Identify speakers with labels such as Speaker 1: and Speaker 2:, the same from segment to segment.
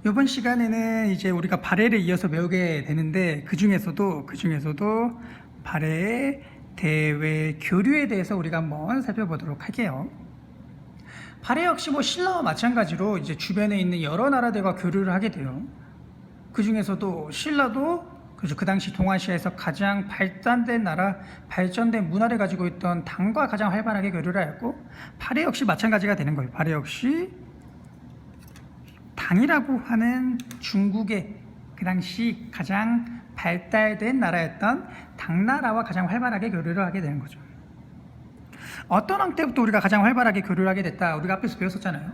Speaker 1: 이번 시간에는 이제 우리가 발해를 이어서 배우게 되는데 그 중에서도 발해의 대외 교류에 대해서 우리가 한번 살펴보도록 할게요. 발해 역시 신라와 마찬가지로 이제 주변에 있는 여러 나라들과 교류를 하게 돼요. 그 중에서도 신라도 그 당시 동아시아에서 가장 발전된 문화를 가지고 있던 당과 가장 활발하게 교류를 하였고, 발해 역시 마찬가지가 되는 거예요. 발해 역시 당이라고 하는 중국의 그 당시 가장 발달된 나라였던 당나라와 가장 활발하게 교류를 하게 되는 거죠. 어떤 왕 때부터 우리가 가장 활발하게 교류를 하게 됐다? 우리가 앞에서 배웠었잖아요.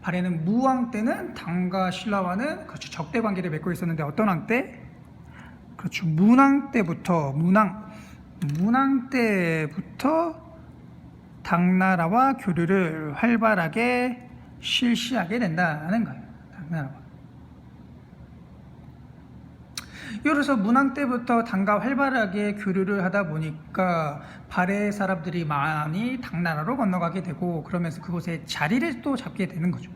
Speaker 1: 발해는 무왕 때는 당과 신라와는 적대 관계를 맺고 있었는데, 어떤 왕 때? 문왕 때부터 당나라와 교류를 활발하게 실시하게 된다는 거예요. 당나라와. 그래서 문왕 때부터 당과 활발하게 교류를 하다 보니까 발해 사람들이 많이 당나라로 건너가게 되고, 그러면서 그곳에 자리를 또 잡게 되는 거죠.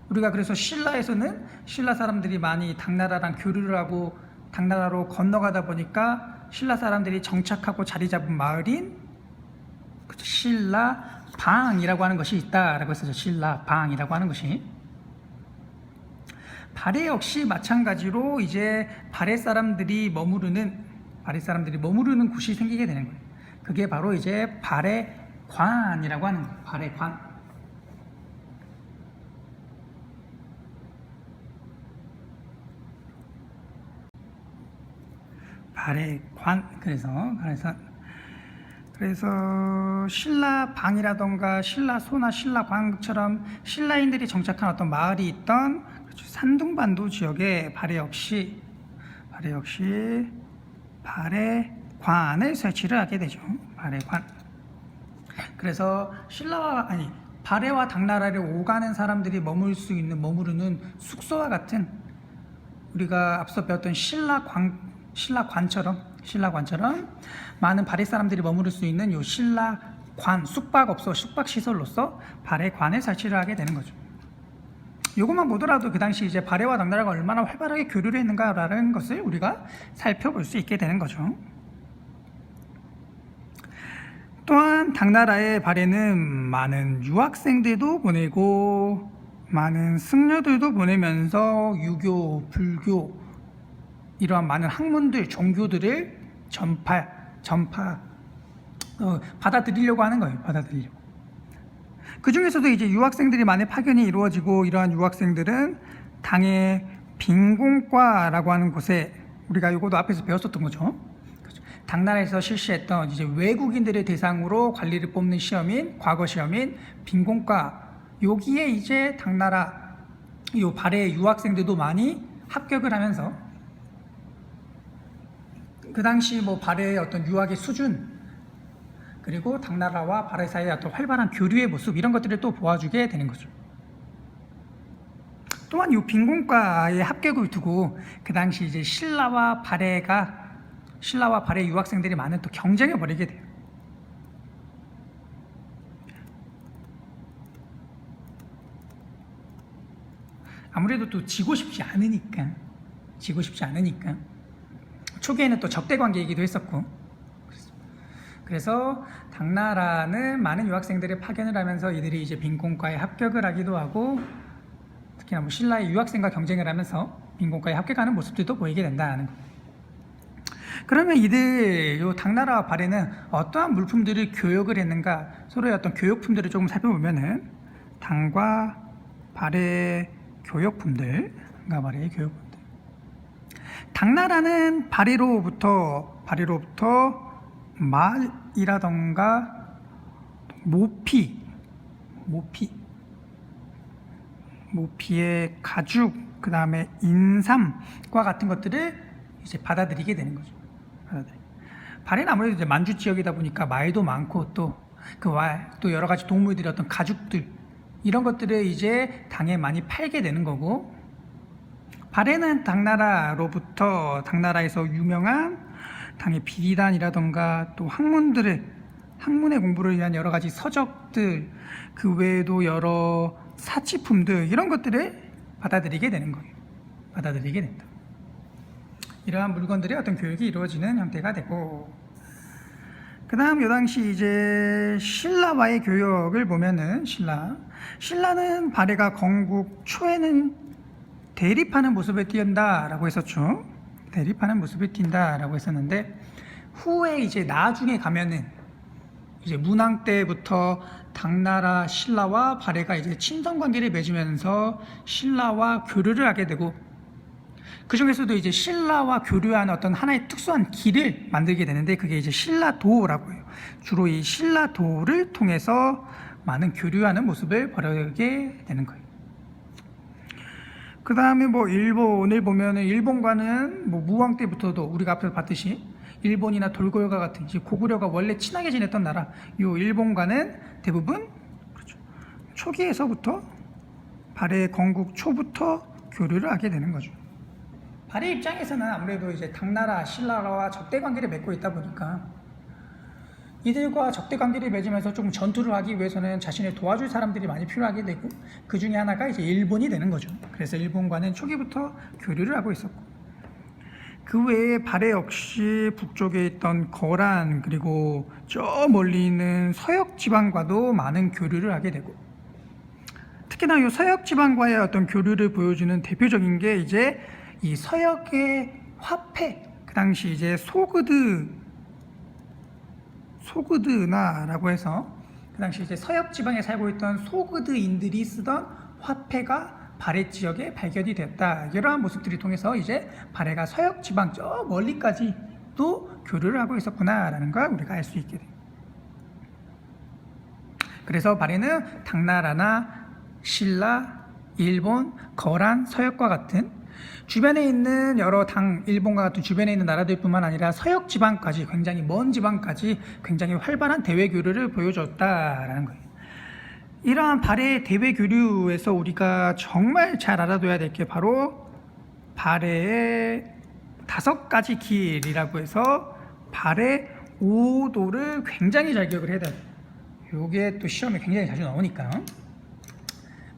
Speaker 1: 우리가 그래서 신라에서는 신라 사람들이 많이 당나라랑 교류를 하고 당나라로 건너가다 보니까 신라 사람들이 정착하고 자리 잡은 마을인 신라방이라고 하는 것이 있다라고 했었죠. 신라방이라고 하는 것이. 발해 역시 마찬가지로 이제 발해 사람들이 머무르는 곳이 생기게 되는 거예요. 그게 바로 이제 발해관이라고 하는 거예요. 발해관. 발해관. 그래서 신라방이라던가 신라소나 신라광처럼 신라인들이 정착한 어떤 마을이 있던 산둥반도 지역에 발해 역시 발해관을 설치를 하게 되죠. 발해관. 그래서 발해와 당나라를 오가는 사람들이 머무르는 숙소와 같은, 우리가 앞서 배웠던 신라관처럼 많은 발해 사람들이 머무를 수 있는 요 신라관, 숙박시설로서 발해관을 설치를 하게 되는 거죠. 이것만 보더라도 그 당시 이제 발해와 당나라가 얼마나 활발하게 교류를 했는가라는 것을 우리가 살펴볼 수 있게 되는 거죠. 또한 당나라의 발해는 많은 유학생들도 보내고 많은 승려들도 보내면서 유교, 불교 이러한 많은 학문들, 종교들을 받아들이려고 하는 거예요. 그 중에서도 이제 유학생들이 많이 파견이 이루어지고, 이러한 유학생들은 당의 빈공과라고 하는 곳에, 우리가 이것도 앞에서 배웠었던 거죠. 당나라에서 실시했던 이제 외국인들을 대상으로 관리를 뽑는 과거 시험인 빈공과, 여기에 이제 당나라 발해 유학생들도 많이 합격을 하면서 그 당시 발해의 어떤 유학의 수준, 그리고 당나라와 발해 사이의 어떤 활발한 교류의 모습, 이런 것들을 또 보아주게 되는 거죠. 또한 이 빈공과의 합격을 두고 그 당시 이제 신라와 발해 유학생들이 많은 또 경쟁을 벌이게 돼요. 아무래도 또 지고 싶지 않으니까 초기에는 또 적대 관계이기도 했었고, 그래서 당나라는 많은 유학생들을 파견을 하면서 이들이 이제 빈공과에 합격을 하기도 하고, 특히나 신라의 유학생과 경쟁을 하면서 빈공과에 합격하는 모습들도 보이게 된다는 거예요. 그러면 당나라와 발해는 어떠한 물품들을 교역을 했는가, 서로의 어떤 교역품들을 조금 살펴보면은 당과 발해 교역품들. 당나라는 발해로부터 말이라던가 모피의 가죽, 그 다음에 인삼과 같은 것들을 이제 받아들이게 되는 거죠. 발해는 아무래도 이제 만주 지역이다 보니까 말도 많고 또 여러 가지 동물들의 어떤 가죽들, 이런 것들을 이제 당에 많이 팔게 되는 거고, 발해는 당나라에서 유명한 당의 비단이라던가 또 학문의 공부를 위한 여러 가지 서적들, 그 외에도 여러 사치품들, 이런 것들을 받아들이게 되는 거예요. 받아들이게 된다. 이러한 물건들의 어떤 교육이 이루어지는 형태가 되고, 그 다음 요 당시 이제 신라와의 교역을 보면은 신라는 발해가 건국 초에는 대립하는 모습을 띈다라고 했었죠. 대립하는 모습을 띈다라고 했었는데, 후에 이제 나중에 가면은 이제 문왕 때부터 당나라 신라와 발해가 이제 친선 관계를 맺으면서 신라와 교류를 하게 되고, 그 중에서도 이제 신라와 교류하는 어떤 하나의 특수한 길을 만들게 되는데, 그게 이제 신라도라고 해요. 주로 이 신라도를 통해서 많은 교류하는 모습을 벌이게 되는 거예요. 그 다음에 뭐 일본을 보면은, 일본과는 뭐 무왕 때부터도 우리가 앞에서 봤듯이 일본이나 돌고래와 같은 이제 고구려가 원래 친하게 지냈던 나라, 요 일본과는 대부분 그렇죠. 초기에서부터 발해 건국 초부터 교류를 하게 되는 거죠. 발해 입장에서는 아무래도 이제 당나라, 신라와 적대 관계를 맺고 있다 보니까 이들과 적대 관계를 맺으면서 좀 전투를 하기 위해서는 자신을 도와줄 사람들이 많이 필요하게 되고, 그 중에 하나가 이제 일본이 되는 거죠. 그래서 일본과는 초기부터 교류를 하고 있었고, 그 외에 발해 역시 북쪽에 있던 거란, 그리고 저 멀리 있는 서역 지방과도 많은 교류를 하게 되고, 특히나 이 서역 지방과의 어떤 교류를 보여주는 대표적인 게 이제 이 서역의 화폐, 그 당시 이제 소그드나라고 해서 그 당시 이제 서역 지방에 살고 있던 소그드인들이 쓰던 화폐가 발해 지역에 발견이 됐다. 이러한 모습들을 통해서 이제 발해가 서역 지방 저 멀리까지도 교류를 하고 있었구나라는 걸 우리가 알 수 있게 돼요. 그래서 발해는 당나라나 신라, 일본, 거란, 서역과 같은 주변에 있는 여러 일본과 같은 주변에 있는 나라들뿐만 아니라 서역 지방까지, 굉장히 먼 지방까지 굉장히 활발한 대외 교류를 보여줬다라는 거예요. 이러한 발해의 대외 교류에서 우리가 정말 잘 알아둬야 될 게 바로 발해의 5가지 길이라고 해서 발해 5도를 굉장히 잘 기억을 해야 돼요. 이게 또 시험에 굉장히 자주 나오니까.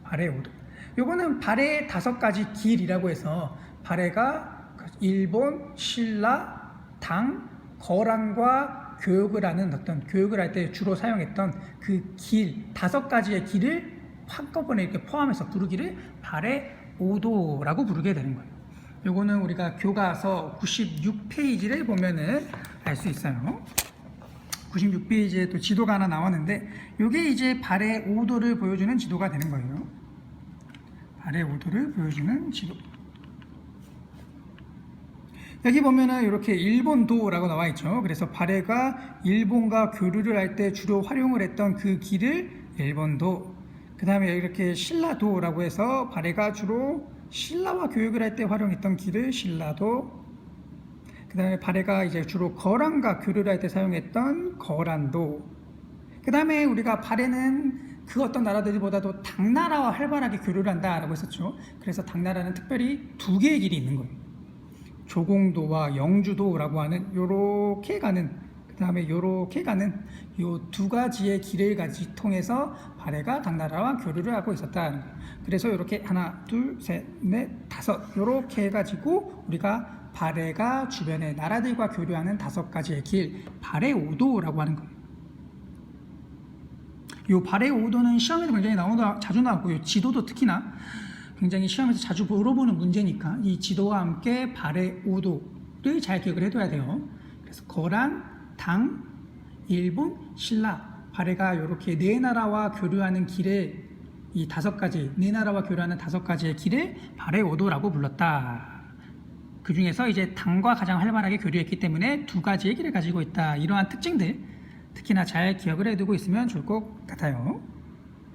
Speaker 1: 발해 5도. 요거는 발해의 5가지 길이라고 해서 발해가 일본, 신라, 당, 거란과 교역을 할 때 주로 사용했던 그 길, 5가지의 길을 한꺼번에 이렇게 포함해서 부르기를 발해 5도라고 부르게 되는 거예요. 요거는 우리가 교과서 96페이지를 보면은 알 수 있어요. 96페이지에 또 지도가 하나 나왔는데, 요게 이제 발해 5도를 보여주는 지도가 되는 거예요. 발해 5도를 보여주는 지도. 여기 보면은 이렇게 일본도라고 나와 있죠. 그래서 발해가 일본과 교류를 할 때 주로 활용을 했던 그 길을 일본도, 그 다음에 이렇게 신라도라고 해서 발해가 주로 신라와 교역을 할 때 활용했던 길을 신라도, 그 다음에 발해가 이제 주로 거란과 교류를 할 때 사용했던 거란도, 그 다음에 우리가 발해는 그 어떤 나라들보다도 당나라와 활발하게 교류를 한다라고 했었죠. 그래서 당나라는 특별히 2개의 길이 있는 거예요. 조공도와 영주도라고 하는 요렇게 가는, 그 다음에 요렇게 가는 요 2가지의 길을 통해서 발해가 당나라와 교류를 하고 있었다는 거예요. 그래서 이렇게 하나, 둘, 셋, 넷, 5 요렇게 해가지고 우리가 발해가 주변의 나라들과 교류하는 5가지의 길, 발해 5도라고 하는 거예요. 요 발해 5도는 시험에도 굉장히 자주 나오고, 요 지도도 특히나 굉장히 시험에서 자주 물어보는 문제니까 이 지도와 함께 발해 5도를 잘 기억을 해둬야 돼요. 그래서 거란, 당, 일본, 신라, 발해가 이렇게 4나라와 교류하는 길에 이 5가지, 4나라와 교류하는 5가지의 길을 발해 5도라고 불렀다. 그 중에서 이제 당과 가장 활발하게 교류했기 때문에 2가지의 길을 가지고 있다. 이러한 특징들 특히나 잘 기억을 해두고 있으면 좋을 것 같아요.